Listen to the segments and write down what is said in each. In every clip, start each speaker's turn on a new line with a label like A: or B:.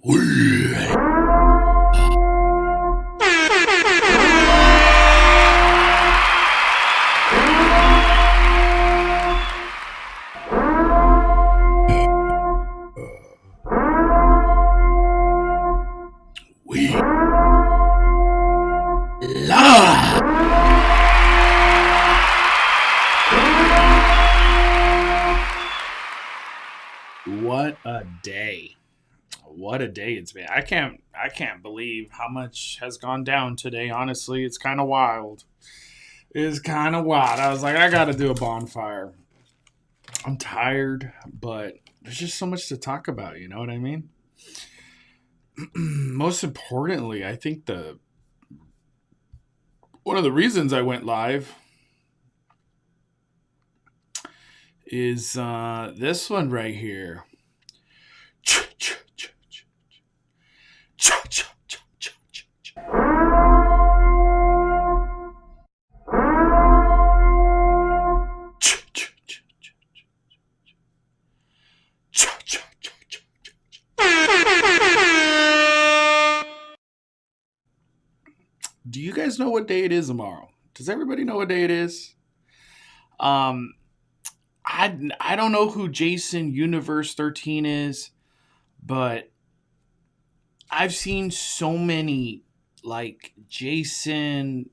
A: We love. What a day. What a day it's been. I can't believe how much has gone down today. Honestly, it's kind of wild. It's kind of wild. I was like, I got to do a bonfire. I'm tired, but there's just so much to talk about, you know what I mean? Most importantly, I think the one of the reasons I went live is this one right here. Do you guys know what day it is tomorrow? Does everybody know what day it is? Um, I don't know who Jason Universe 13 is, but I've seen so many like Jason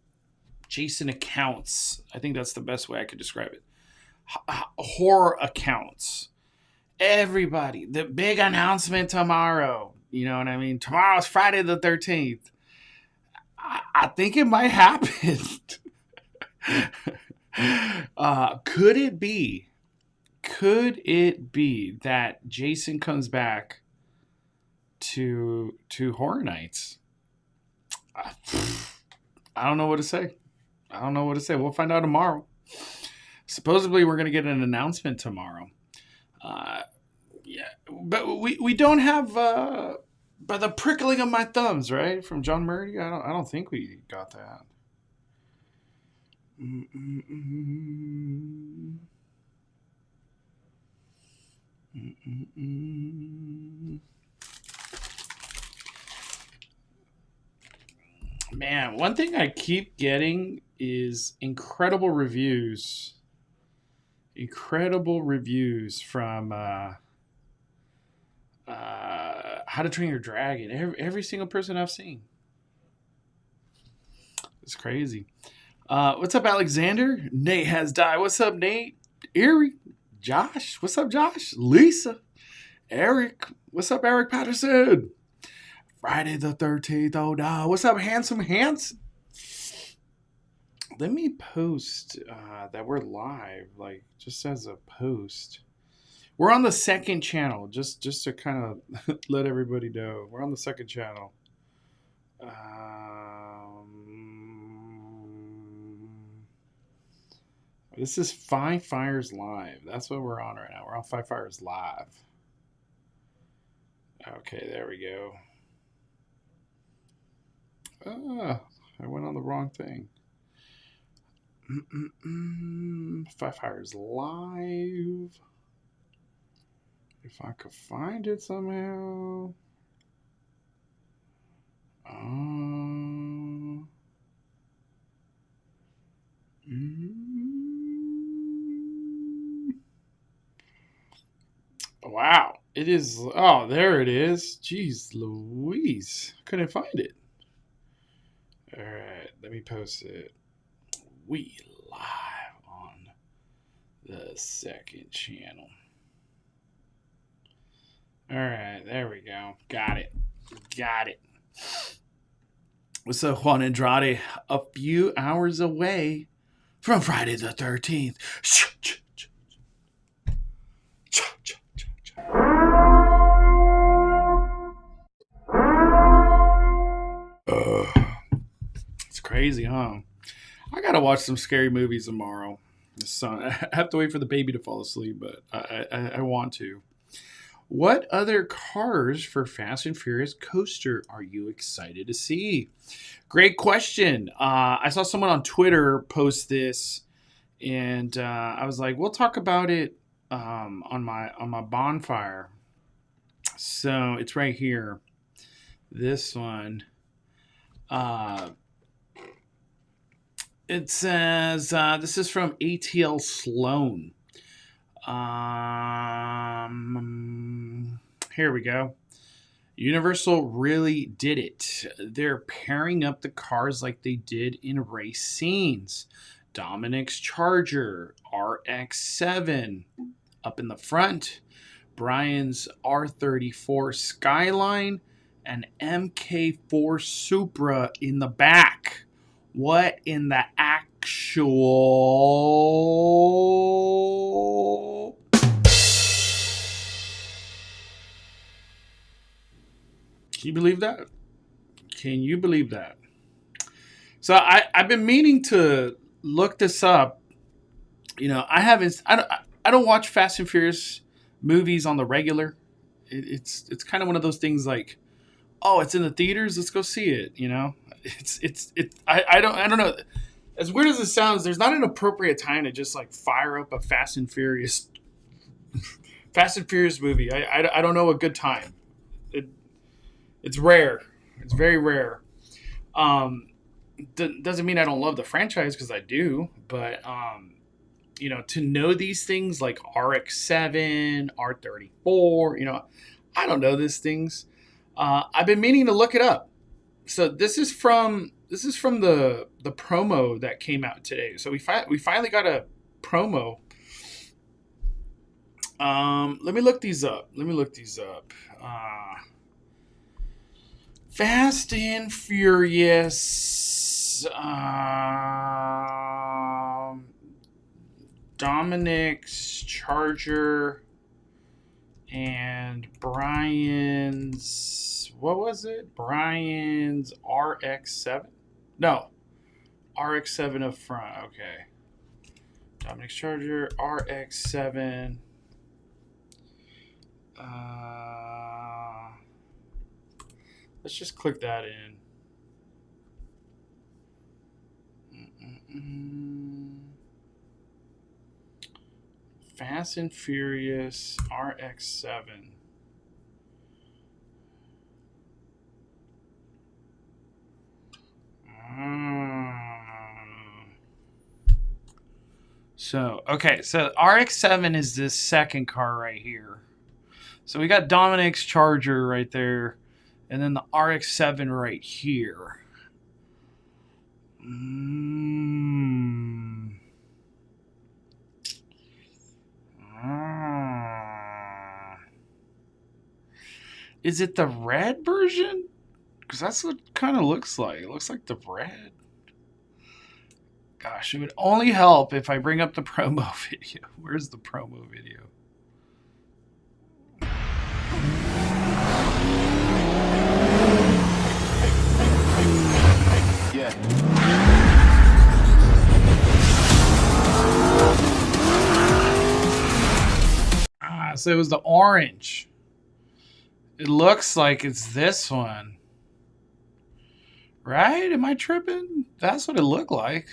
A: accounts. I think that's the best way I could describe it. Horror accounts. Everybody, the big announcement tomorrow. You know what I mean? Tomorrow's Friday the 13th. I think it might happen. Could it be? Could it be that Jason comes back to Horror Nights? I don't know what to say. I don't know what to say. We'll find out tomorrow. Supposedly, we're going to get an announcement tomorrow. Yeah, but we don't have by the prickling of my thumbs, right? From John Murray. I don't think we got that. Mm-mm-mm. Mm-mm-mm. Man, one thing I keep getting is incredible reviews. Incredible reviews from How to Train Your Dragon. Every single person I've seen. It's crazy. What's up, Alexander? Nate has died. What's up, Nate? Erie. Josh. What's up, Josh? Lisa. Eric. What's up, Eric Patterson? Friday the 13th. Oh, no. What's up, Handsome Hanson? Let me post that we're live, like just as a post. We're on the second channel, just to kind of let everybody know. We're on the second channel. This is Five Fires Live. That's what we're on right now. We're on Five Fires Live. Okay, there we go. I went on the wrong thing. Five Fires Live. If I could find it somehow. Wow. It is. Oh, there it is. Jeez Louise. Couldn't find it. All right. Let me post it. We live on the second channel. All right, there we go. Got it. What's up, Juan Andrade? A few hours away from Friday the 13th. It's crazy, huh? I gotta watch some scary movies tomorrow. So I have to wait for the baby to fall asleep, but I want to. What other cars for Fast and Furious Coaster are you excited to see? Great question. I saw someone on Twitter post this, and I was like, we'll talk about it on my bonfire. So it's right here. this one. It says this is from ATL Sloan. Here we go. Universal really did it. They're pairing up the cars like they did in race scenes. Dominic's Charger RX-7 up in the front. Brian's R34 Skyline and MK4 Supra in the back. What in the actual... Can you believe that? Can you believe that? So I've been meaning to look this up. You know, I don't watch Fast and Furious movies on the regular. It's kind of one of those things like, oh, it's in the theaters, let's go see it. You know, I don't know. As weird as it sounds, there's not an appropriate time to just like fire up a Fast and Furious movie. I don't know a good time. It's rare. It's very rare. Doesn't mean I don't love the franchise, because I do. But you know, to know these things like RX-7, R34, you know, I don't know these things. I've been meaning to look it up. So this is from the promo that came out today. So we finally got a promo. Let me look these up. Fast and Furious. Dominic's Charger and Brian's, what was it? Brian's RX-7? No, RX-7 up front. Okay. Dominic's Charger, RX-7. Let's just click that in. Fast and Furious RX-7. So, okay, so RX-7 is this second car right here. So we got Dominic's Charger right there, and then the RX-7 right here. Is it the red version? Because that's what it kind of looks like. It looks like the red. Gosh, it would only help if I bring up the promo video. Where's the promo video? Yeah. So it was the orange. It looks like it's this one. Right? Am I tripping? That's what it looked like.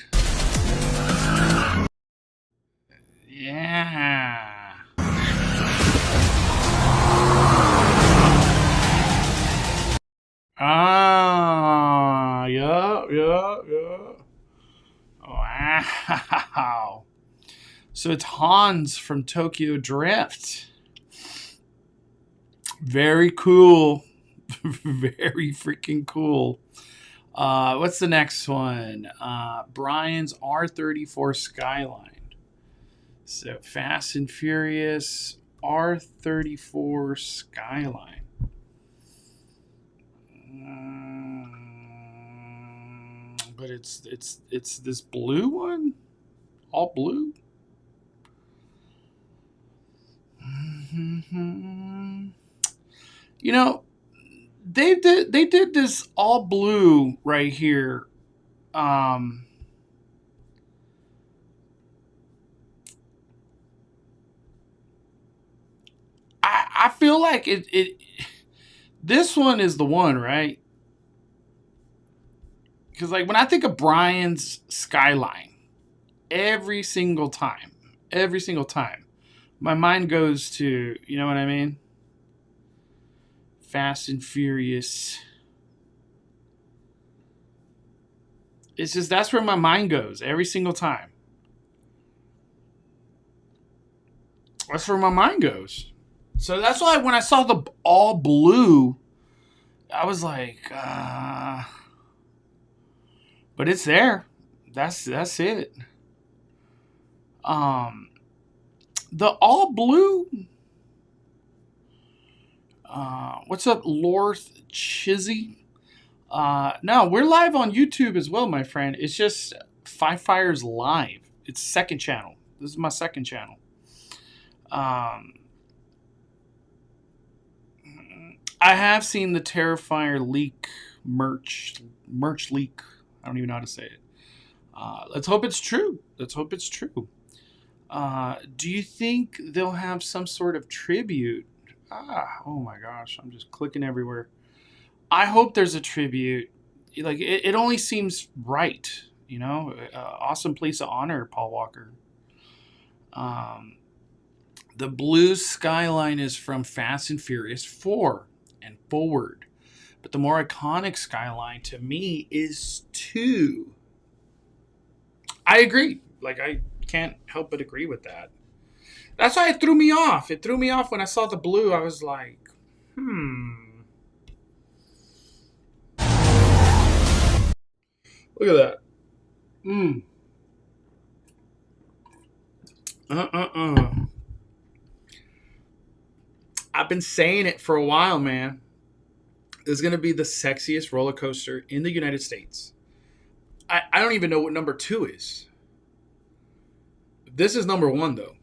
A: Yeah. Yeah. Wow. So it's Hans from Tokyo Drift. Very cool. Very freaking cool. What's the next one? Brian's R34 Skyline. So Fast and Furious R34 Skyline. But it's this blue one, all blue. You know, they did this all blue right here. I feel like it this one is the one, right? Because like when I think of Brian's Skyline, every single time, my mind goes to, you know what I mean? Fast and Furious. It's just that's where my mind goes every single time. That's where my mind goes. So that's why when I saw the all blue, I was like, but it's there. That's it. The all blue. What's up, Lorth Chizzy? No, we're live on YouTube as well, my friend. It's just Five Fires Live. It's second channel. This is my second channel. I have seen the Terrifier leak merch leak. I don't even know how to say it. Let's hope it's true. Let's hope it's true. Do you think they'll have some sort of tribute? Oh my gosh, I'm just clicking everywhere. I hope there's a tribute. Like it only seems right, you know. Awesome place of honor, Paul Walker. The blue skyline is from Fast and Furious 4 and forward, but the more iconic skyline to me is 2. I agree. Like I can't help but agree with that. That's why it threw me off. It threw me off when I saw the blue. I was like, Look at that. I've been saying it for a while, man. This is going to be the sexiest roller coaster in the United States. I don't even know what number 2 is. This is number 1, though.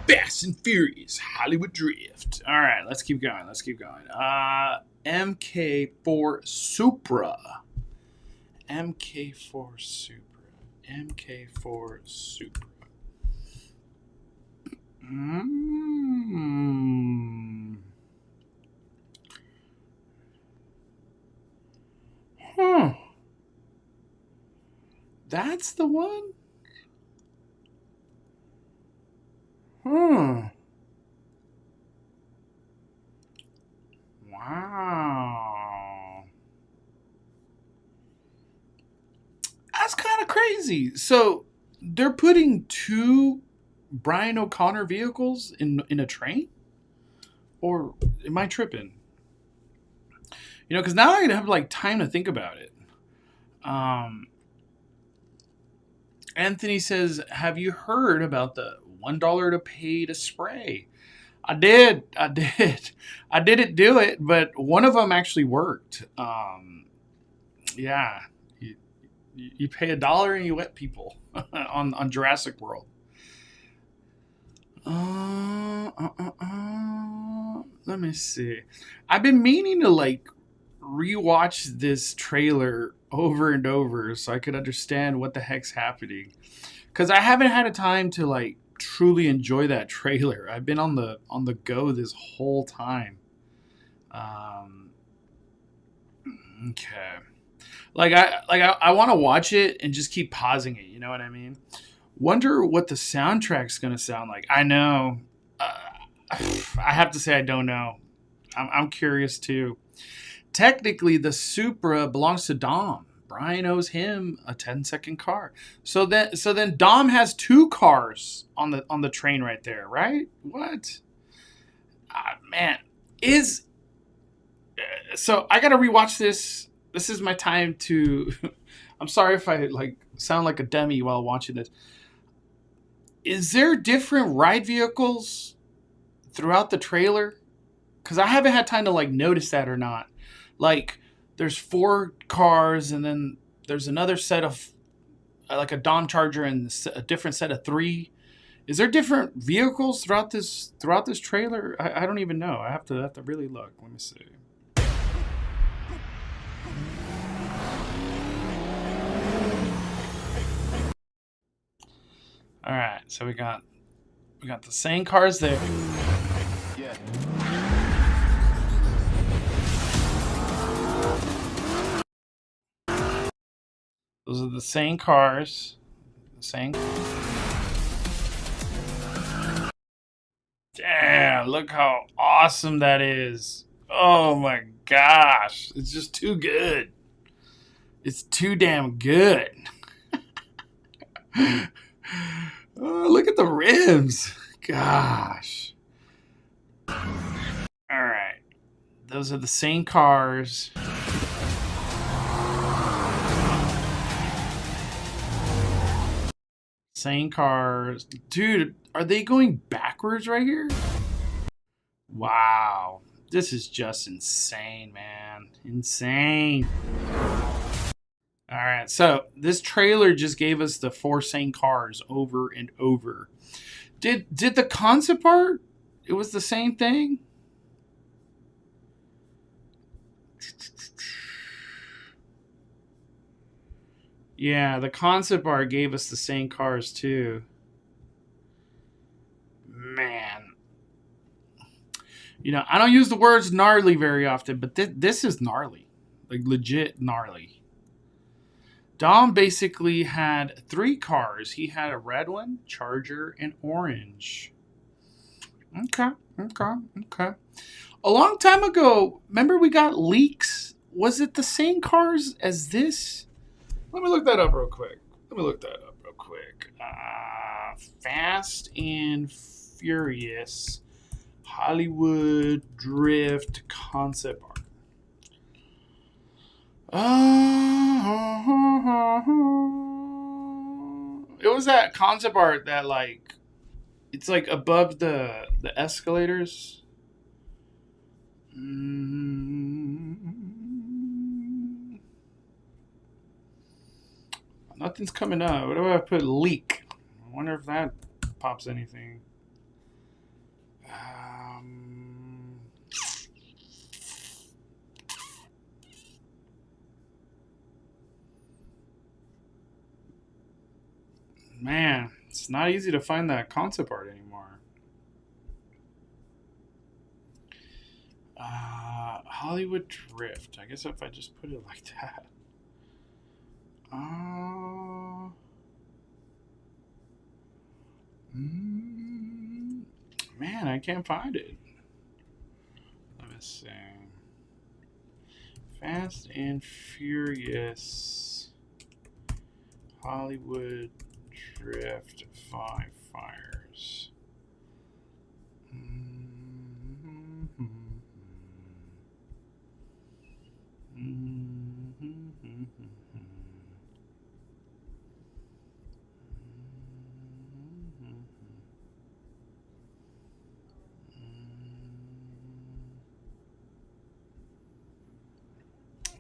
A: Fast and Furious Hollywood Drift. All right, let's keep going. MK4 Supra. MK4 Supra. That's the one? Wow. That's kind of crazy. So they're putting 2 Brian O'Connor vehicles in a train? Or am I tripping? You know, because now I have like time to think about it. Anthony says, have you heard about the $1 to pay to spray? I did. I didn't do it, but one of them actually worked. Yeah. You pay $1 and you wet people on Jurassic World. Let me see. I've been meaning to like rewatch this trailer over and over so I could understand what the heck's happening. Because I haven't had a time to like truly enjoy that trailer. I've been on the go this whole time. Okay. I want to watch it and just keep pausing it. You know what I mean? Wonder what the soundtrack's gonna sound like. I know. I have to say I don't know. I'm curious too. Technically, the Supra belongs to Dom. Brian owes him a 10-second car. So then Dom has 2 cars on the train right there, right? What? Man, so I gotta rewatch this. This is my time to. I'm sorry if I like sound like a dummy while watching this. Is there different ride vehicles throughout the trailer? Because I haven't had time to like notice that or not. Like, there's 4 cars, and then there's another set of like a Dom Charger and a different set of 3. Is there different vehicles throughout this trailer? I don't even know. I have to really look. Let me see. All right, so we got the same cars there. Yeah. Those are the same cars. Damn, on. Look how awesome that is. Oh my gosh. It's just too good. It's too damn good. Oh, look at the rims. Gosh. All right. Those are the same cars. Same cars. Dude, are they going backwards right here? Wow. This is just insane, man. Insane. All right. So this trailer just gave us the 4 same cars over and over. Did the concept art, it was the same thing? Yeah, the concept art gave us the same cars too. Man. You know, I don't use the words gnarly very often, but this is gnarly. Like legit gnarly. Dom basically had 3 cars. He had a red one, Charger, and orange. Okay. A long time ago, remember we got leaks? Was it the same cars as this? Let me look that up real quick. Fast and Furious Hollywood Drift concept art. It was that concept art that like it's like above the escalators. Nothing's coming up. What do I put? Leak. I wonder if that pops anything. Man, it's not easy to find that concept art anymore. Hollywood Drift. I guess if I just put it like that. Man, I can't find it. Let me see. Fast and Furious Hollywood Drift 5 Fires.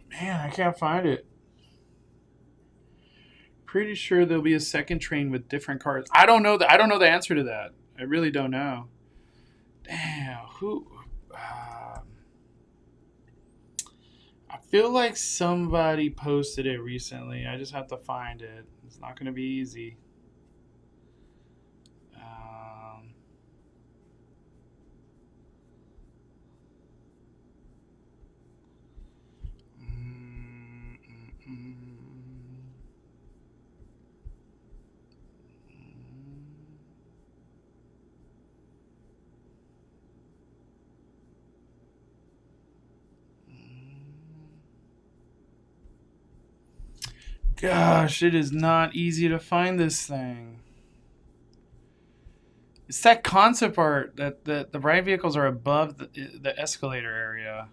A: Man, I can't find it. Pretty sure there'll be a second train with different cars. I don't know the answer to that. I really don't know. Damn, who? I feel like somebody posted it recently. I just have to find it. It's not going to be easy. Gosh, it is not easy to find this thing. It's that concept art that the ride vehicles are above the escalator area.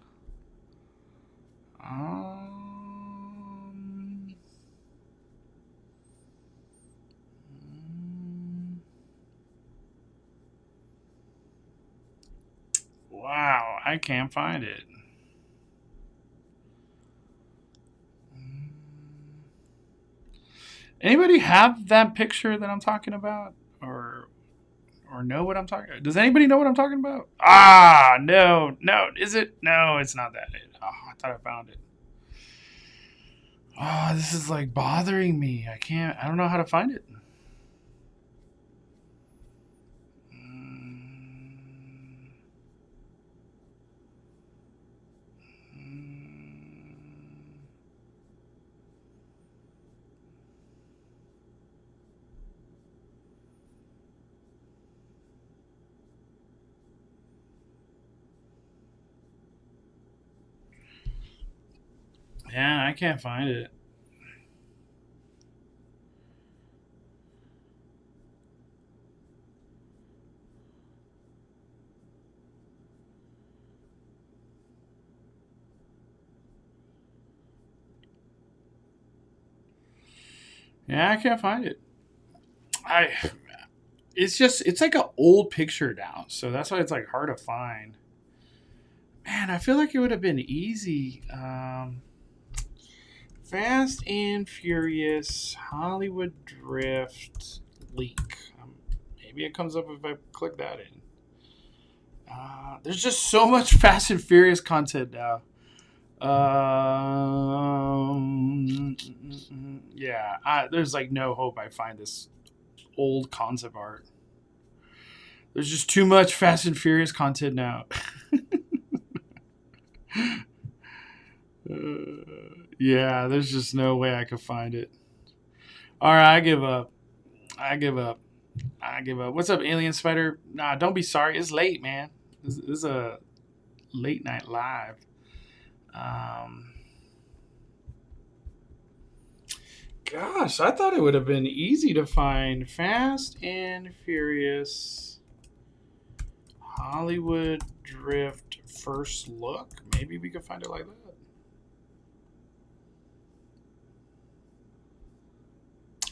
A: Wow, I can't find it. Anybody have that picture that I'm talking about, or know what I'm talking about? Does anybody know what I'm talking about? No. Is it? No, it's not that. I thought I found it. This is like bothering me. I don't know how to find it. I can't find it. Yeah, I can't find it. I it's like an old picture now, so that's why it's like hard to find. Man, I feel like it would have been easy. Fast and Furious Hollywood Drift leak. Maybe it comes up if I click that in. There's just so much Fast and Furious content now. Yeah, there's like no hope I find this old concept art. There's just too much Fast and Furious content now. Yeah, there's just no way I could find it. All right, I give up. I give up. I give up. What's up, Alien Spider? Nah, don't be sorry. It's late, man. This is a late night live. Gosh, I thought it would have been easy to find Fast and Furious Hollywood Drift first look. Maybe we could find it like that.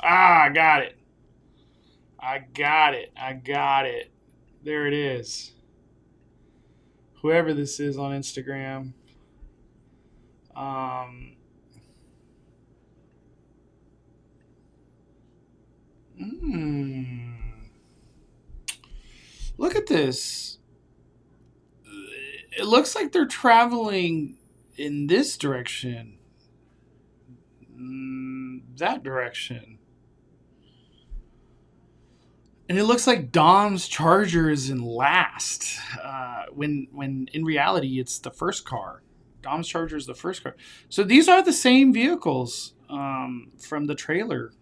A: Ah, I got it. I got it. I got it. There it is. Whoever this is on Instagram. Um, mm, Look at this. It looks like they're traveling in this direction. That direction. And it looks like Dom's Charger is in last. When in reality it's the first car. Dom's Charger is the first car. So these are the same vehicles from the trailer.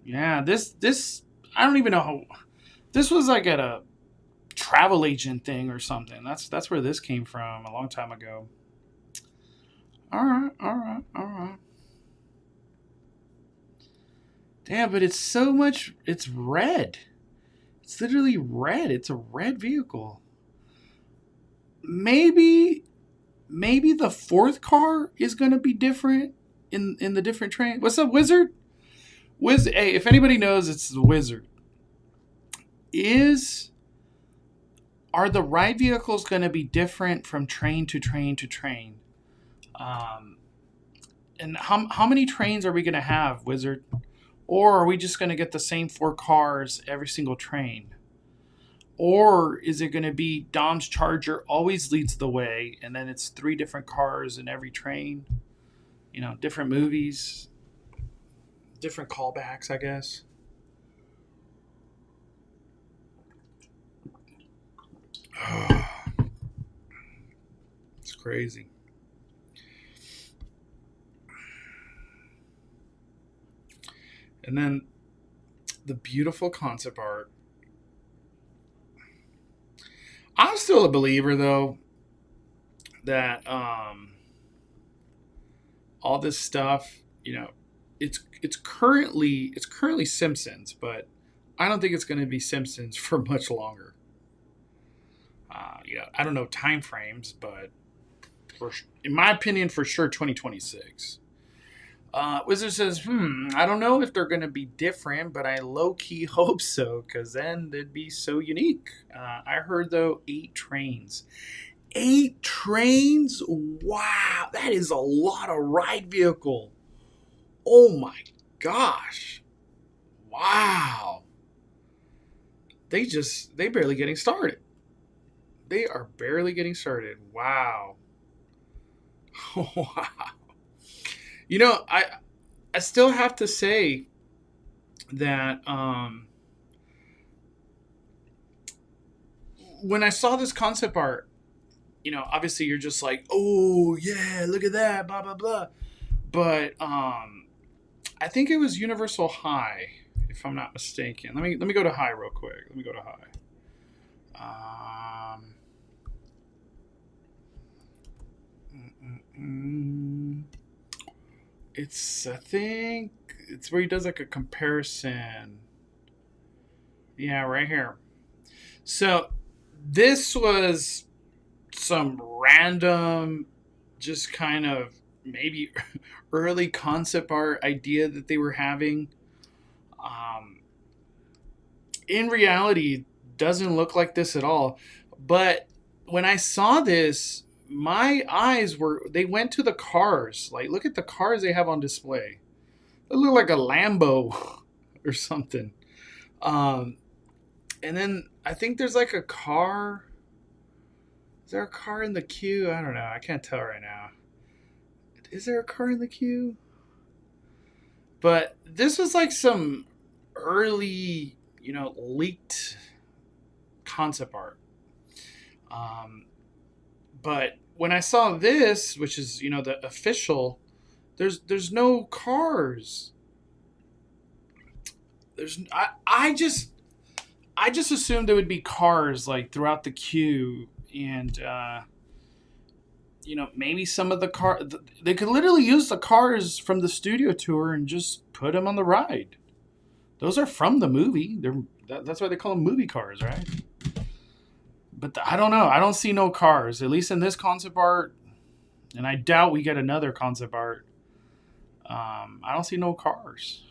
A: Yeah, this I don't even know how. This was like at a travel agent thing or something. That's where this came from a long time ago. All right, all right, all right. Damn, but it's so much. It's red. It's literally red. It's a red vehicle. Maybe the fourth car is gonna be different in the different train. What's up, Wizard? Hey, if anybody knows, it's the Wizard. Are the ride vehicles going to be different from train to train to train? And how many trains are we going to have, Wizard? Or are we just going to get the same 4 cars every single train? Or is it going to be Dom's Charger always leads the way, and then it's 3 different cars in every train? You know, different movies, different callbacks, I guess. It's crazy. And then the beautiful concept art. I'm still a believer, though, that all this stuff, it's currently Simpsons, but I don't think it's going to be Simpsons for much longer. I don't know time frames, but in my opinion, for sure, 2026. Wizard says, I don't know if they're going to be different, but I low-key hope so, because then they'd be so unique. I heard, though, 8 trains. 8 trains? Wow, that is a lot of ride vehicle. Oh my gosh. Wow. They barely getting started. They are barely getting started. Wow. Wow. I still have to say that when I saw this concept art, obviously you're just like, oh yeah, look at that, blah blah blah. But I think it was Universal High, if I'm not mistaken. Let me go to High real quick. Let me go to High. Mm, I think it's where he does like a comparison. Yeah, right here. So this was some random, just kind of maybe early concept art idea that they were having. Um, in reality, doesn't look like this at all. But when I saw this, my eyes they went to the cars. Like, look at the cars they have on display. They look like a Lambo or something. Um, and then I think there's like a car. Is there a car in the queue? I don't know. I can't tell right now. Is there a car in the queue? But this was like some early, leaked concept art. But when I saw this, which is the official, there's no cars. I just assumed there would be cars like throughout the queue, and maybe some of the car they could literally use the cars from the studio tour and just put them on the ride. Those are from the movie. That's why they call them movie cars, right? But I don't know. I don't see no cars, at least in this concept art, and I doubt we get another concept art. I don't see no cars.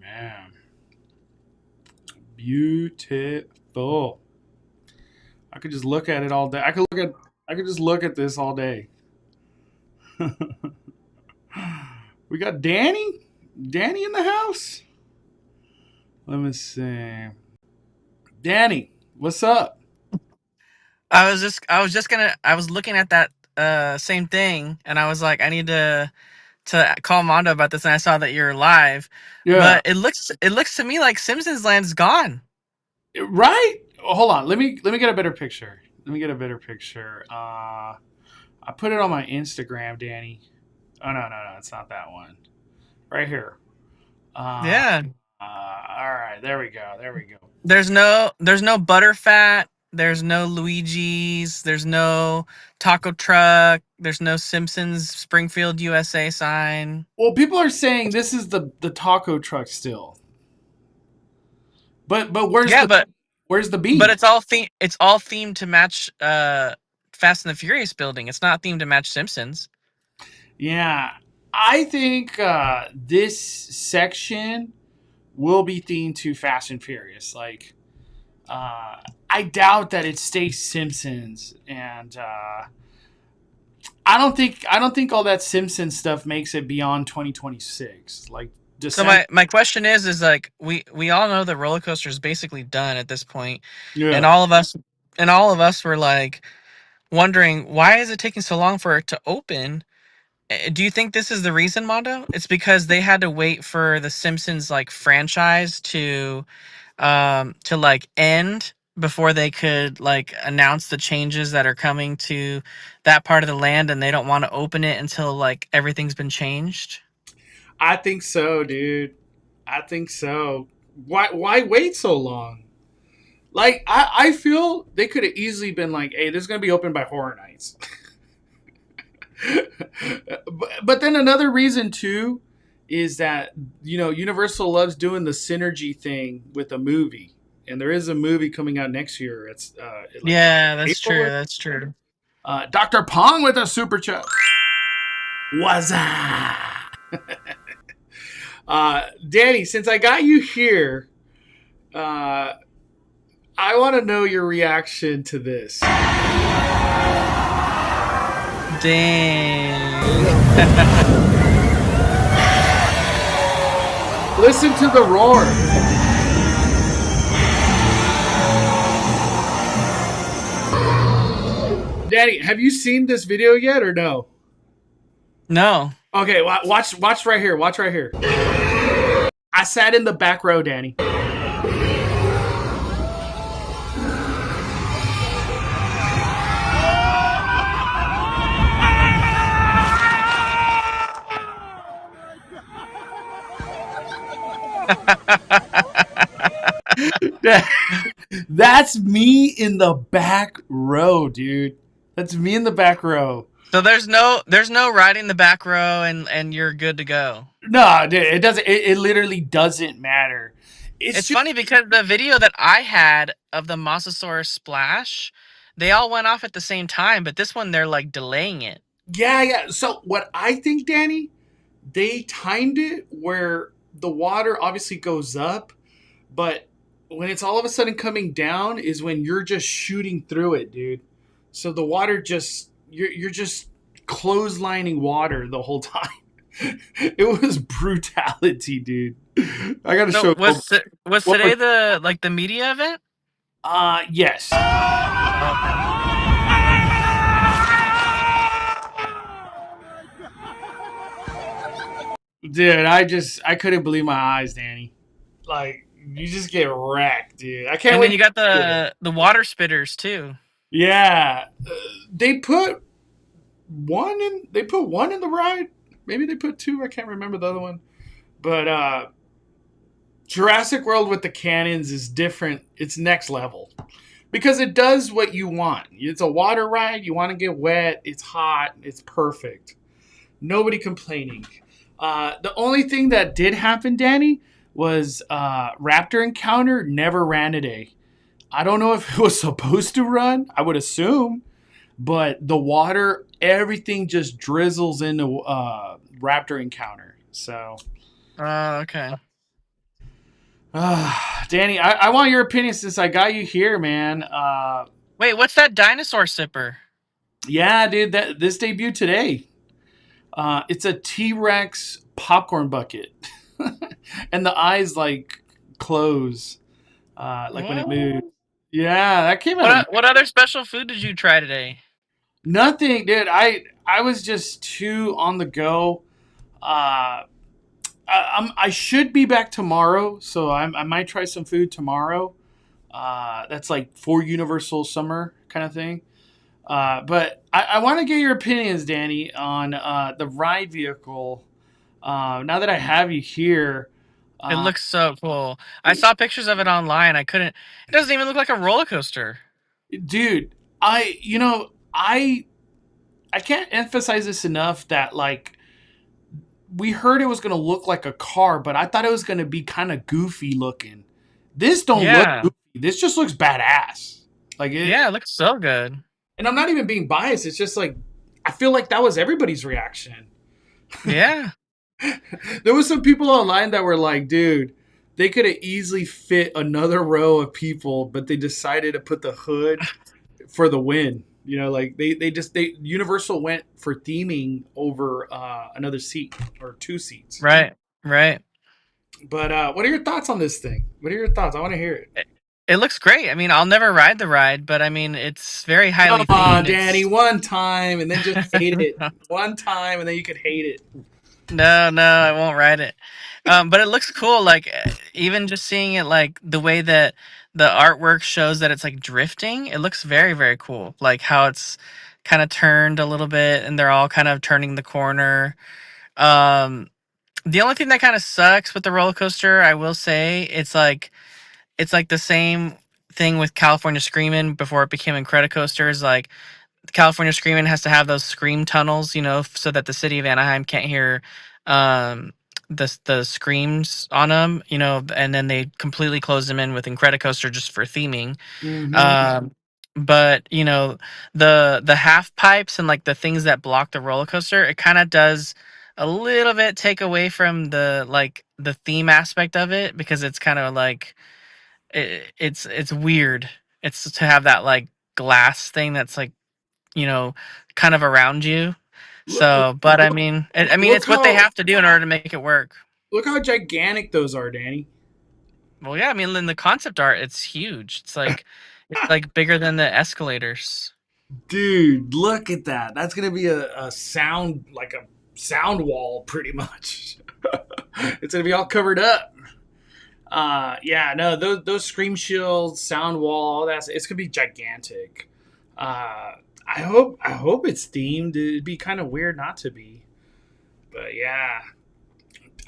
A: Man. Beautiful. I could just look at it all day. I could just look at this all day. We got Danny? Danny in the house? Let me see. Danny, what's up?
B: I was just gonna I was looking at that same thing, and I was like, I need to call Mondo about this, and I saw that you're live.
A: Yeah.
B: But it looks to me like Simpsons Land's gone.
A: Right? Oh, hold on. Let me get a better picture. Let me get a better picture. I put it on my Instagram, Danny. Oh no, it's not that one. Right here. Uh,
B: Yeah.
A: all right, there we go. There we go.
B: There's no Butterfat, there's no Luigi's, there's no taco truck, there's no Simpsons Springfield USA sign.
A: Well, people are saying this is the taco truck still, but
B: Yeah,
A: where's the
B: but
A: bee?
B: it's all themed to match Fast and the Furious building. It's not themed to match Simpsons.
A: Yeah, I think this section will be themed to Fast and Furious. Like, I doubt that it stays Simpsons, and I don't think all that Simpsons stuff makes it beyond 2026. Like
B: So
A: December.
B: my question is like we all know the roller coaster is basically done at this point, and
A: Yeah,
B: all of us were like wondering why is it taking so long for it to open. Do you think this is the reason, Mondo? It's because they had to wait for the Simpsons like franchise to like end before they could like announce the changes that are coming to that part of the land, and they don't want to open it until like everything's been changed.
A: I think so, dude. I think so. Why wait so long? Like I feel they could have easily been like, "Hey, this is gonna be open by Horror Nights." but then another reason too is that Universal loves doing the synergy thing with a movie, and there is a movie coming out next year. It's like
B: Yeah, that's true.
A: April.
B: That's true.
A: Dr. Pong with a super chat. What's up? Danny, since I got you here, uh, I want to know your reaction to this.
B: Dang.
A: Listen to the roar. Danny, have you seen this video yet or no?
B: No.
A: Okay, watch right here. Watch right here. I sat in the back row, Danny. That's me in the back row, dude. That's me in the back row.
B: So there's no riding the back row and you're good to go.
A: No, dude, it doesn't. It literally doesn't matter. It's
B: It's
A: just
B: funny because the video that I had of the Mosasaurus splash, they all went off at the same time, but this one they're like delaying it.
A: yeah, yeah. So what I think, Danny, they timed it where the water obviously goes up, but when it's all of a sudden coming down is when you're just shooting through it, dude. So the water just you're just clotheslining water the whole time. It was brutality, dude. I gotta
B: So
A: show.
B: was
A: What
B: today
A: was?
B: the media event?
A: Yes,
B: Okay.
A: dude. I couldn't believe my eyes, Danny. Like you just get wrecked, dude. I can't
B: And then
A: wait.
B: you got
A: To see it.
B: the water spitters too.
A: Yeah, they put one in. They put one in the ride. Maybe they put two. I can't remember the other one. But Jurassic World with the cannons is different. It's next level because it does what you want. It's a water ride. You want to get wet. It's hot. It's perfect. Nobody complaining. The only thing that did happen, Danny, was Raptor Encounter never ran today. I don't know if it was supposed to run. I would assume, but the water, everything just drizzles into Raptor Encounter. So,
B: Oh, okay.
A: Danny, I want your opinion since I got you here, man.
B: Wait, what's that dinosaur sipper?
A: Yeah, dude, that this debuted today. It's a T Rex popcorn bucket, and the eyes like close, like when it
B: What?
A: moves. Yeah, that came out of
B: What other special food did you try today?
A: nothing, dude. I was just too on the go. Uh, I should be back tomorrow, so I might try some food tomorrow. That's like for Universal Summer kind of thing. But I want to get your opinions, Danny, on the ride vehicle. Now that I have you here,
B: It
A: uh,
B: looks so cool. I saw pictures of it online. I couldn't. It doesn't even look like a roller coaster.
A: dude, I can't emphasize this enough that like we heard it was gonna look like a car, but I thought it was gonna be kind of goofy looking. This don't look
B: Yeah,
A: goofy. This just looks badass. Like it,
B: yeah, it looks so good.
A: and I'm not even being biased. It's just like I feel like that was everybody's reaction.
B: Yeah,
A: There was some people online that were like, dude, they could have easily fit another row of people, but they decided to put the hood for the win. You know, like they Universal went for theming over another seat or two seats.
B: right, right.
A: But what are your thoughts on this thing? What are your thoughts? I want to hear it.
B: It looks great. I mean, I'll never ride the ride, but I mean, it's very
A: Come
B: highly
A: on,
B: themed.
A: Danny,
B: It's
A: one time and then just hate it. One time and then you could hate it.
B: no, no, I won't ride it. But it looks cool. Like even just seeing it, like the way that the artwork shows that it's like drifting, it looks very, very cool. Like how it's kind of turned a little bit, and they're all kind of turning the corner. Um, the only thing that kind of sucks with the roller coaster, I will say, it's like the same thing with California Screamin' before it became Incredicoaster. Is like California Screamin' has to have those scream tunnels, so that the city of Anaheim can't hear um, the screams on them, and then they completely close them in with Incredicoaster just for theming.
A: Mm-hmm.
B: But the half pipes and like the things that block the roller coaster, it kind of does a little bit take away from the theme aspect of it because it's kind of like it's weird. It's to have that like glass thing that's like you know, kind of around you.
A: Look,
B: So, but I mean,
A: look
B: it's what they
A: how
B: have to do in order to make it work.
A: look how gigantic those are, Danny.
B: Well, yeah, I mean, in the concept art, it's huge. It's like bigger than the escalators.
A: Dude, look at that. That's gonna be a sound like a sound wall, pretty much. It's gonna be all covered up. Yeah, no, those scream shields, sound wall, all that's it's gonna be gigantic. I hope it's themed. It'd be kind of weird not to be, but yeah.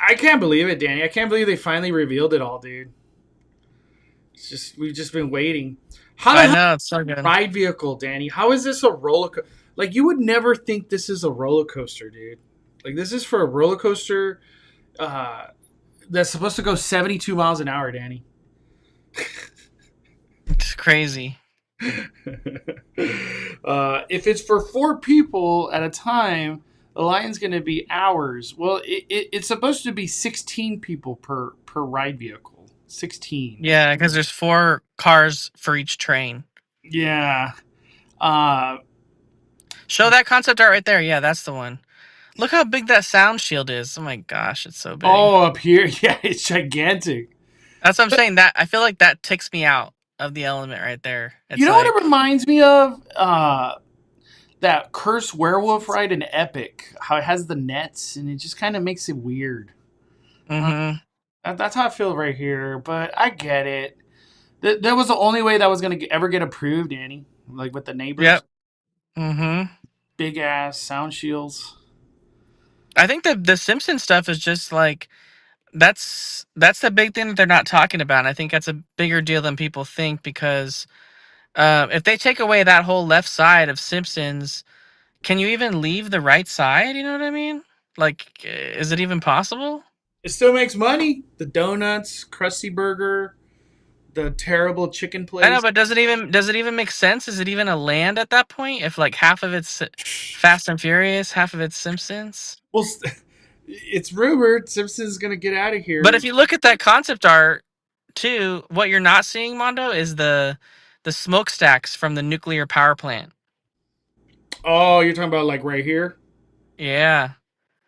A: I can't believe it, Danny. I can't believe they finally revealed it all, dude. It's just we've just been waiting. How the
B: I
A: hell
B: know it's so good.
A: ride vehicle, Danny? How is this a roller coaster? Like you would never think this is a roller coaster, dude. Like this is for a roller coaster uh, that's supposed to go 72 miles an hour, Danny.
B: It's crazy.
A: If it's for 4 people at a time, the line's going to be hours. Well, it's supposed to be 16 people per ride vehicle. 16.
B: Yeah, because there's 4 cars for each train.
A: Yeah. Uh,
B: Show that concept art right there. Yeah, that's the one. Look how big that sound shield is. Oh my gosh, it's so big.
A: oh, up here, yeah, it's gigantic.
B: That's what I'm saying. That I feel like that takes me out of the element right there.
A: You
B: It's
A: know what it
B: like,
A: reminds me of? That cursed werewolf ride in Epic. How it has the nets and it just kind of makes it weird. Uh,
B: mm-hmm.
A: that's how I feel right here. But I get it. That was the only way that was going to ever get approved, Annie. Like with the neighbors.
B: Yep. Mm-hmm.
A: Big ass sound shields.
B: I think the Simpsons stuff is just like that's the big thing that they're not talking about. And I think that's a bigger deal than people think because if they take away that whole left side of Simpsons, can you even leave the right side? You know what I mean? Like, is it even possible?
A: It still makes money. The donuts, Krusty Burger, the terrible chicken
B: I know,
A: place.
B: but does it even make sense? Is it even a land at that point? If like half of it's Fast and Furious, half of it's Simpsons.
A: Well, it's rumored Simpsons going to get out of
B: But
A: here.
B: if you look at that concept art too, what you're not seeing, Mondo, is the smokestacks from the nuclear power plant.
A: Oh, you're talking about like right here?
B: Yeah,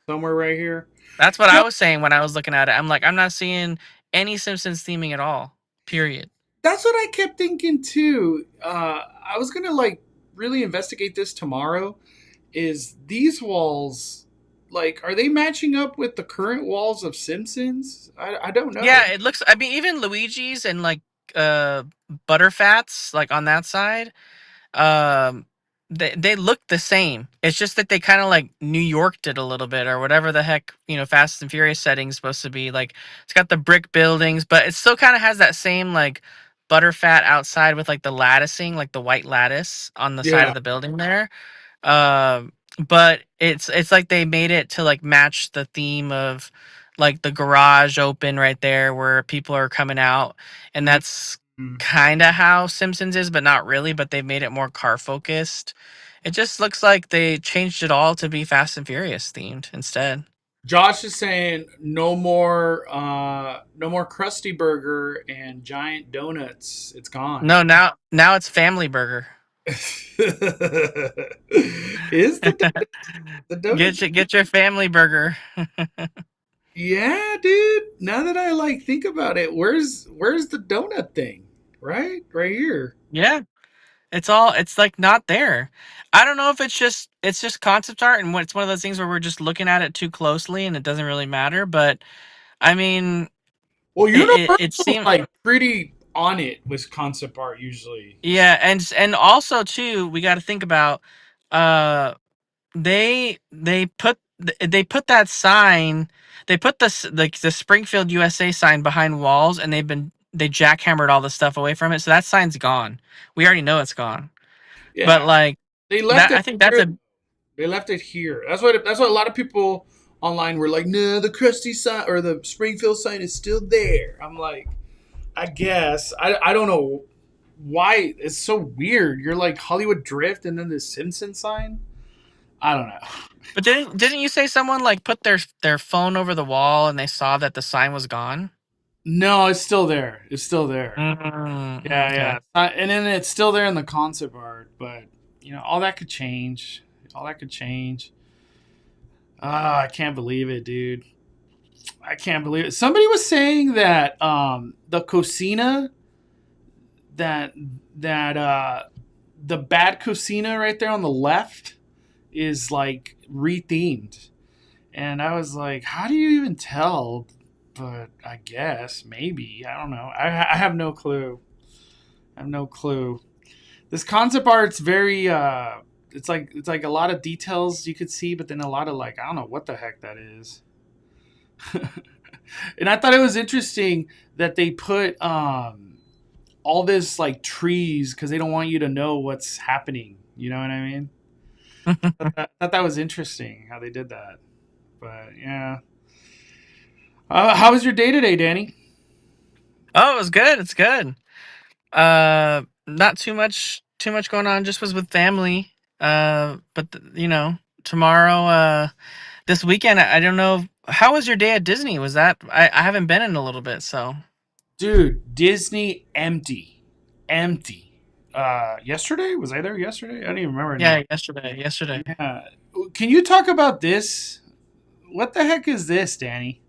A: Somewhere right here?
B: that's what
A: You
B: I
A: know,
B: was saying when I was looking at it. I'm like, I'm not seeing any Simpsons theming at all. Period.
A: that's what I kept thinking too. I was going to like really investigate this tomorrow. Is these walls like are they matching up with the current walls of Simpsons? I don't know.
B: Yeah, it looks. I mean, even Luigi's and like uh Butterfats, like on that side, um, they look the same. It's just that they kind of like New Yorked it a little bit, or whatever the heck Fast and Furious setting's supposed to be. Like it's got the brick buildings, but it still kind of has that same like Butterfat outside with like the latticing, like the white lattice on the side
A: Yeah.
B: of the building there. But it's like they made it to like match the theme of like the garage open right there where people are coming out, and that's
A: Mhm.
B: kind of how Simpsons is, but not really. But they've made it more car focused. It just looks like they changed it all to be Fast and Furious themed instead.
A: Josh is saying no more Krusty Burger and giant donuts. It's gone.
B: No, now it's Family Burger.
A: Is the donuts?
B: Get your Family Burger.
A: Yeah, dude. Now that I like think about it, where's the donut thing? Right here.
B: Yeah. It's like not there. I don't know if it's just concept art and it's one of those things where we're just looking at it too closely and it doesn't really matter. But I mean,
A: Well,
B: it
A: Universal's
B: seemed
A: like pretty on it with concept art usually.
B: yeah, and also too we got to think about uh they put that sign, they put like the Springfield USA sign behind walls, and they jackhammered all the stuff away from it, so that sign's gone. We already know it's gone. But
A: Yeah,
B: like
A: they left
B: that,
A: it
B: I think that's
A: here.
B: a
A: They left it here. That's what a lot of people online were like. No, the Krusty sign or the Springfield sign is still there. I'm like, I guess I don't know why it's so weird. You're like Hollywood Drift and then the Simpson sign. I don't know.
B: But didn't you say someone like put their phone over the wall and they saw that the sign was gone?
A: No, it's still there. It's still there. Yeah,
B: Okay.
A: yeah. And then it's still there in the concept art, but all that could change. All that could change. Ah, I can't believe it, dude. I can't believe it. Somebody was saying that the cocina that that the bad cocina right there on the left is like rethemed. And I was like, how do you even tell? But I guess maybe. I don't know. I have no clue. I have no clue. This concept art's very it's like a lot of details you could see, but then a lot of like I don't know what the heck that is. And I thought it was interesting that they put all this like trees because they don't want you to know what's happening. You know what I mean? I thought that was interesting how they did that. But yeah, how was your day today, Danny?
B: Oh, it was good. It's good. Not too much going on. Just was with family. But tomorrow, this weekend, I don't know. How was your day at Disney? Was that I haven't been in a little bit, so
A: Dude, Disney empty, empty. Yesterday was I there yesterday? I don't even remember anymore.
B: yeah, yesterday.
A: Yeah, can you talk about this? What the heck is this, Danny?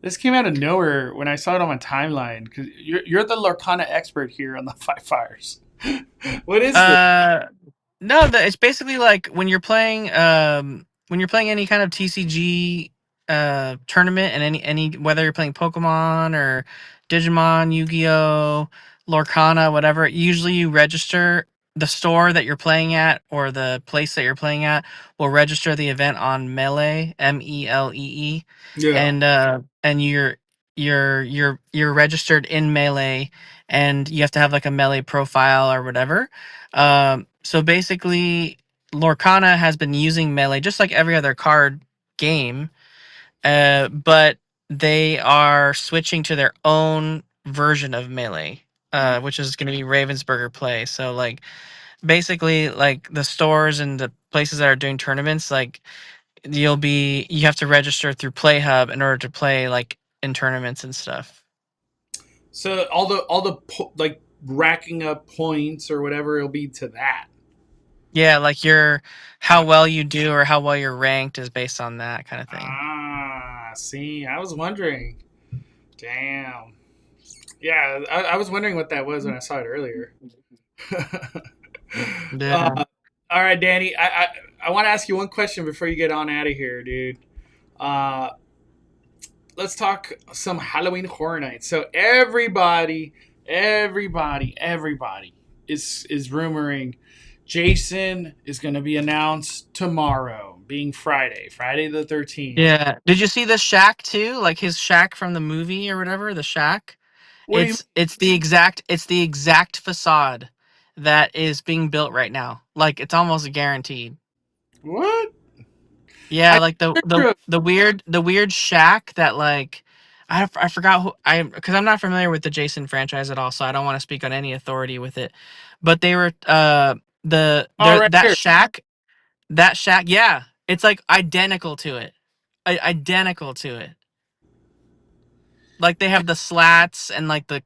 A: This came out of nowhere when I saw it on my timeline because you're the Lorcana expert here on the Five Fires. What is this?
B: Uh, no, it's basically like when you're playing any kind of TCG tournament, and any whether you're playing Pokemon or Digimon, Yu-Gi-Oh, Lorcana, whatever. Usually you register the store that you're playing at, or the place that you're playing at will register the event on Melee, Melee,
A: Yeah.
B: and you're registered in Melee, and you have to have like a Melee profile or whatever. So basically, Lorcana has been using Melee just like every other card game, but they are switching to their own version of Melee, which is going to be Ravensburger Play. So like basically, like the stores and the places that are doing tournaments, like you have to register through Play Hub in order to play like in tournaments and stuff.
A: So all the like racking up points or whatever it'll be to that.
B: Yeah, like your how well you do or how well you're ranked is based on that kind of thing.
A: See, I was wondering. Damn. Yeah, I was wondering what that was when I saw it earlier.
B: Yeah.
A: All right, Danny. I want to ask you one question before you get on out of here, dude. Uh, let's talk some Halloween Horror Nights. So everybody is rumoring Jason is going to be announced tomorrow, being Friday the 13th.
B: Yeah. Did you see the shack too? Like his shack from the movie or whatever, the shack?
A: What do you
B: It's the exact facade that is being built right now. Like it's almost guaranteed.
A: what?
B: Yeah,
A: I
B: like
A: picture of
B: the weird shack that like I forgot who I because I'm not familiar with the Jason franchise at all, so I don't want to speak on any authority with it. But they were
A: oh right here.
B: that shack, yeah, it's like identical to it. Identical to it. Like they have the slats and like the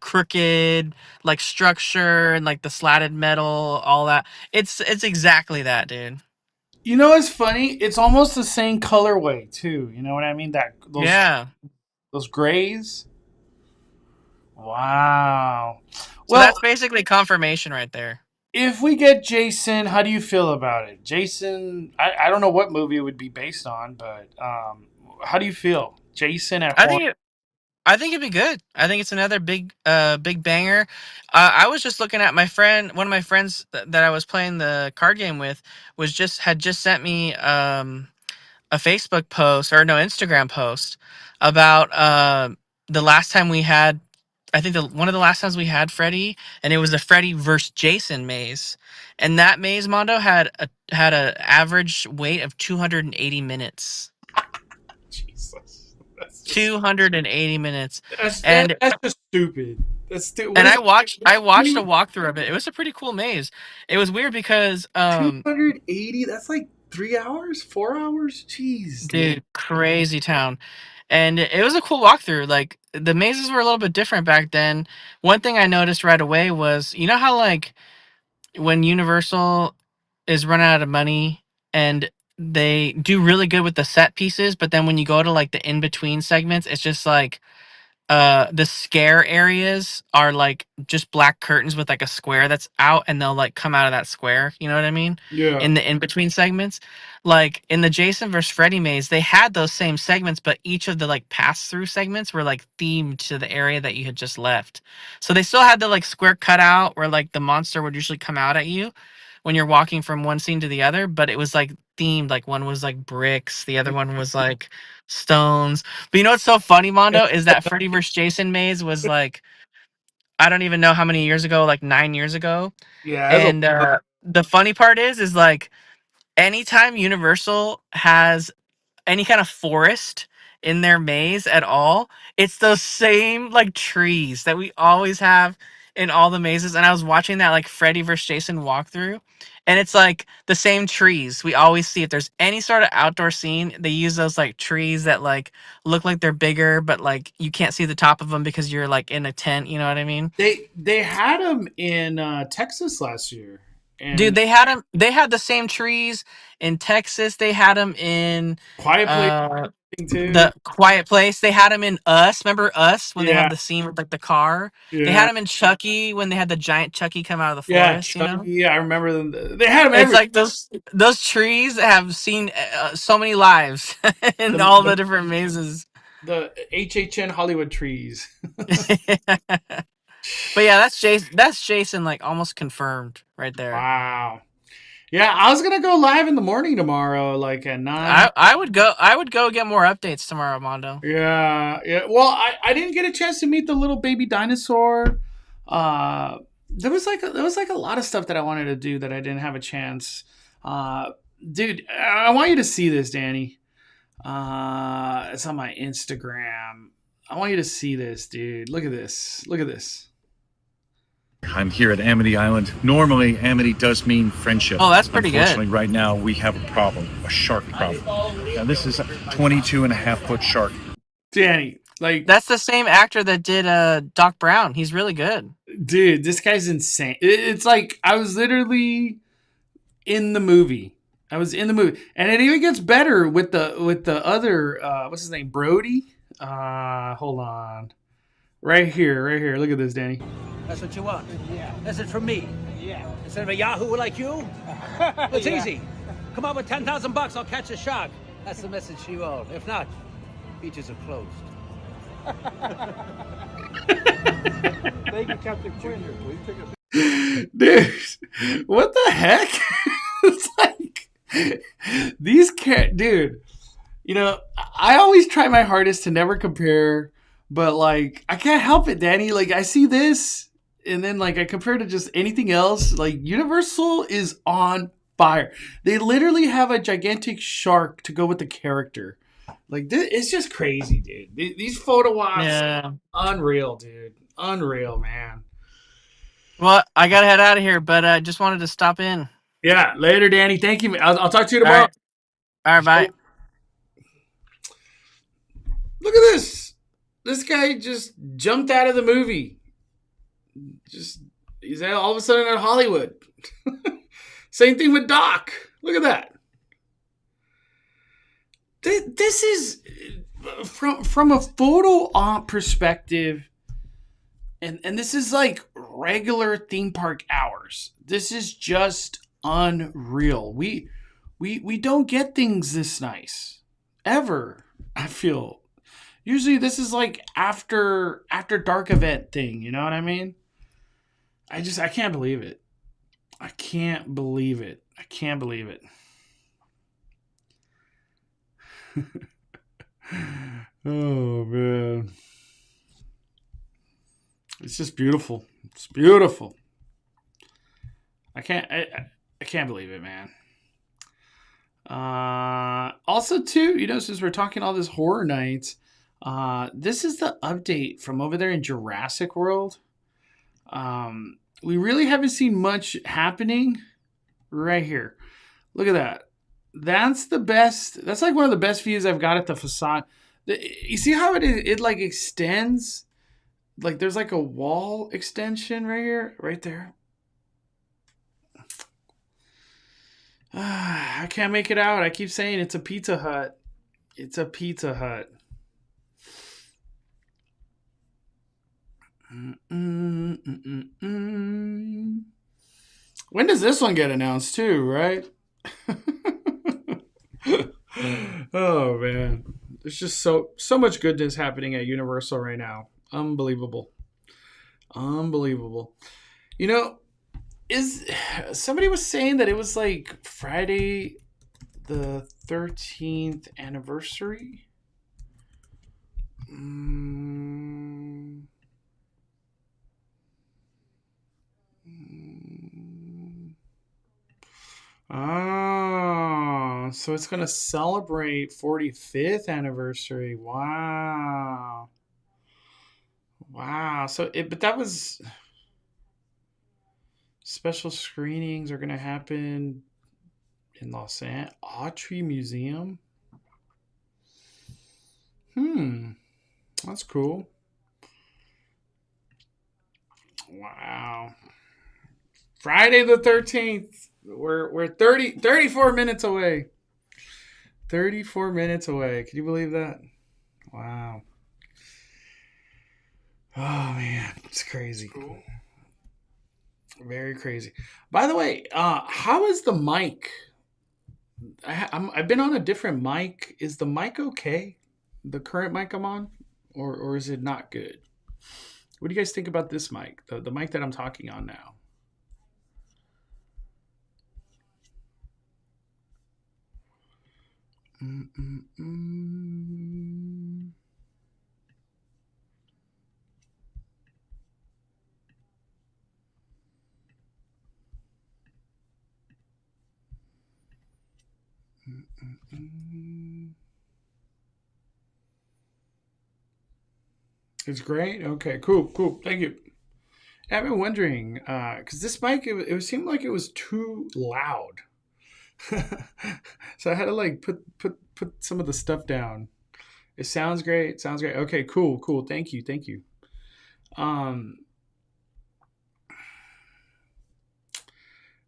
B: crooked like structure and like the slatted metal, all that. It's exactly that, dude.
A: You know what's funny? It's almost the same colorway too. You know what I mean? That
B: Yeah.
A: those grays. Wow.
B: So
A: Well,
B: that's basically confirmation right there.
A: if we get Jason, how do you feel about it? Jason, I don't know what movie it would be based on, but how do you feel? Jason at
B: I
A: horror.
B: think I think it'd be good. I think it's another big banger. I was just looking at one of my friends that I was playing the card game with had just sent me a Facebook post, or no, Instagram post about the last time we had, I think one of the last times we had Freddy, and it was the Freddy versus Jason maze, and that maze, Mondo, had a average wait of 280 minutes.
A: Jesus.
B: 280 minutes.
A: That,
B: And
A: that's just stupid. That's what
B: and
A: is
B: I watched a
A: it?
B: walkthrough of it. It was a pretty cool maze. It was weird because
A: 280? That's like 3 hours, 4 hours? Jeez.
B: dude, crazy town. And it was a cool walkthrough. Like the mazes were a little bit different back then. One thing I noticed right away was, you know how like when Universal is running out of money and they do really good with the set pieces, but then when you go to like the in between segments, it's just like the scare areas are like just black curtains with like a square that's out, and they'll like come out of that square, you know what I mean,
A: Yeah.
B: in the in between segments. Like in the Jason vs Freddy maze, they had those same segments, but each of the like pass through segments were like themed to the area that you had just left. So they still had the like square cutout where like the monster would usually come out at you, when you're walking from one scene to the other, but it was like themed. Like one was like bricks, the other one was like stones. But you know what's so funny, Mondo, is that Freddy vs. Jason maze was like, I don't even know how many years ago, like 9 years ago.
A: Yeah, that's
B: And the funny part is like anytime Universal has any kind of forest in their maze at all, it's those same like trees that we always have in all the mazes. And I was watching that like Freddy vs. Jason walkthrough, and it's like the same trees we always see. If there's any sort of outdoor scene, they use those like trees that like look like they're bigger, but like you can't see the top of them because you're like in a tent. You know what I mean?
A: they had them in Texas last year,
B: Dude,
A: and
B: they had them. They had the same trees in Texas. They had them in
A: Quiet Place
B: uh
A: too.
B: the Quiet Place. They had them in Us. Remember Us when they
A: Yeah,
B: have the scene with like the car? They had
A: yeah,
B: them in Chucky when they had the giant Chucky come out of the
A: yeah.
B: forest. You know,
A: Chucky, I remember them. They had them
B: it's
A: every
B: like those trees have seen so many lives in
A: the
B: all
A: the,
B: the different mazes.
A: the HHN Hollywood trees.
B: But yeah, that's Jason. That's Jason. Like almost confirmed right there.
A: Wow. Yeah, I was gonna go live in the morning tomorrow, like at 9.
B: I would go. I would go get more updates tomorrow, Mondo.
A: Yeah, yeah. Well, I didn't get a chance to meet the little baby dinosaur. Uh, there was like a lot of stuff that I wanted to do that I didn't have a chance. Uh, Dude, I want you to see this, Danny. It's on my Instagram. I want you to see this, dude. Look at this. Look at this.
C: I'm here at Amity Island. Normally, Amity does mean friendship.
B: Oh, that's pretty good.
C: Unfortunately, right now, we have a problem, a shark problem. Now, this is a 22 and a half foot shark.
A: Danny, like,
B: That's the same actor that did Doc Brown. He's really good.
A: dude, this guy's insane. It's like I was literally in the movie. I was in the movie, and it even gets better with the other what's his name, Brody. Hold on, right here, right here. Look at this, Danny.
D: That's what you want? Yeah. That's it from me? Yeah. Instead of a yahoo like you? It's easy. Come up with $10,000, I'll catch a shark. That's the message she wrote. If not, beaches are closed.
E: Thank you, Captain Quinn. Will you take a
A: Dude, what the heck? It's like dude. You know, I always try my hardest to never compare, but like I can't help it, Danny. Like I see this, and then like I compare to just anything else. Like Universal is on fire. They literally have a gigantic shark to go with the character. Like this, it's just crazy, dude. These photo ops,
B: Yeah.
A: unreal, dude. Unreal, man.
B: Well, I gotta head out of here, but I just wanted to stop in.
A: Yeah, later, Danny. Thank you. I'll talk to you
B: All
A: tomorrow.
B: right. All right, bye.
A: Look at this. This guy just jumped out of the movie. He's all of a sudden in Hollywood. Same thing with Doc. Look at that. This is from a photo op perspective, and this is like regular theme park hours. This is just unreal. We don't get things this nice ever. I feel usually this is like after dark event thing. You know what I mean? I can't believe it. I can't believe it. I can't believe it. Oh man, it's just beautiful. It's beautiful. I can't believe it, man. Also too, you know, since we're talking all this horror nights, this is the update from over there in Jurassic World. We really haven't seen much happening right here. Look at that. That's the best. That's like one of the best views I've got at the facade. You see how it like extends? Like there's like a wall extension right here, right there. I can't make it out. I keep saying it's a Pizza Hut. It's a Pizza Hut. When does this one get announced too, right? Oh man, there's just so much goodness happening at Universal right now. Unbelievable. You know, Is somebody was saying that it was like Friday the 13th anniversary? Mm, mm. Oh, so it's gonna celebrate 45th anniversary. Wow. Wow. But that was special screenings are gonna happen in Los Angeles. Autry Museum. That's cool. Wow. Friday the 13th. We're 34 minutes away. 34 minutes away. Can you believe that? Wow. Oh man, it's crazy.
E: Cool.
A: Very crazy. By the way, how is the mic? I've been on a different mic. Is the mic okay? The current mic I'm on, or is it not good? What do you guys think about this mic? The mic that I'm talking on now. Mm-mm-mm. Mm-mm-mm. It's great. Okay, cool. Thank you. I've been wondering, because this mic, it seemed like it was too loud. So I had to like put some of the stuff down. It sounds great. Sounds great. Okay, cool. Thank you. Um,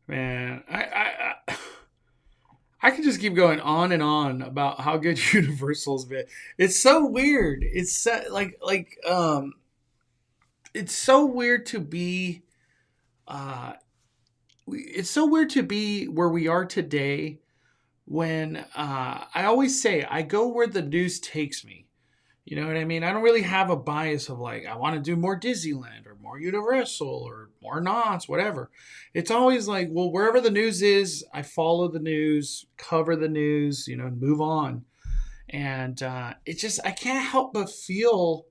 A: man, I could just keep going on and on about how good Universal's been. It's so weird. It's so weird to be it's so weird to be where we are today when I always say I go where the news takes me. You know what I mean? I don't really have a bias of like, I want to do more Disneyland or more Universal or more Knott's, whatever. It's always like, well, wherever the news is, I follow the news, cover the news, and move on. And it's just, I can't help but feel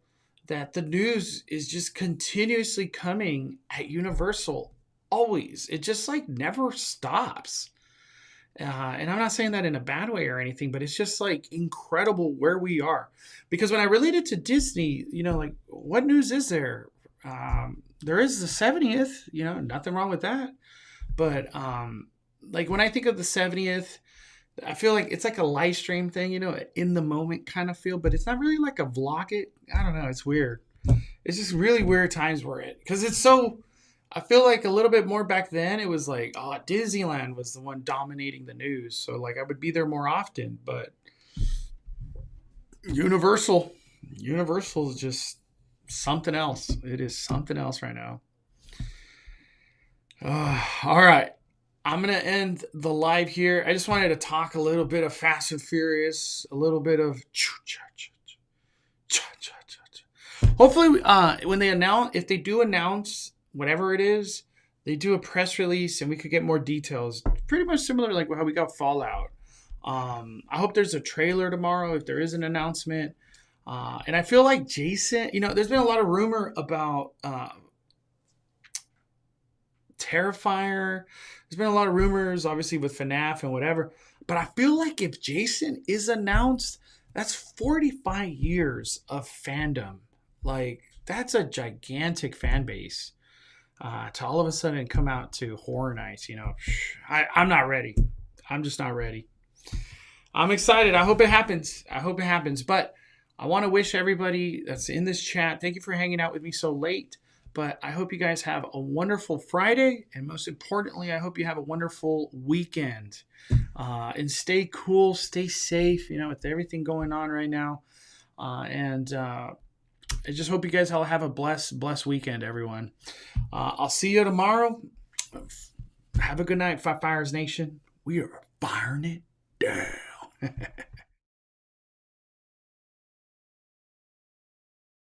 A: that the news is just continuously coming at Universal. Always. It just like never stops. And I'm not saying that in a bad way or anything, but it's just like incredible where we are. Because when I relate it to Disney, like what news is there? There is the 70th, nothing wrong with that. But like when I think of the 70th, I feel like it's like a live stream thing, in the moment kind of feel, but it's not really like a vlog it. I don't know. It's weird. It's just really weird times we're in because it's so. I feel like a little bit more back then. It was like, oh, Disneyland was the one dominating the news, so like I would be there more often. But Universal is just something else. It is something else right now. All right. I'm going to end the live here. I just wanted to talk a little bit of Fast and Furious, a little bit of hopefully when they announce, if they do announce whatever it is, they do a press release and we could get more details. Pretty much similar like how we got Fallout. I hope there's a trailer tomorrow if there is an announcement. And I feel like Jason, there's been a lot of rumor about Terrifier. There's been a lot of rumors, obviously, with FNAF and whatever. But I feel like if Jason is announced, that's 45 years of fandom. Like, that's a gigantic fan base. To all of a sudden come out to Horror Nights, I'm not ready. I'm just not ready. I'm excited. I hope it happens. But I want to wish everybody that's in this chat, thank you for hanging out with me so late. But I hope you guys have a wonderful Friday. And most importantly, I hope you have a wonderful weekend. And stay cool, stay safe, with everything going on right now. I just hope you guys all have a blessed weekend, everyone. I'll see you tomorrow. Have a good night, Fires Nation. We are firing it down.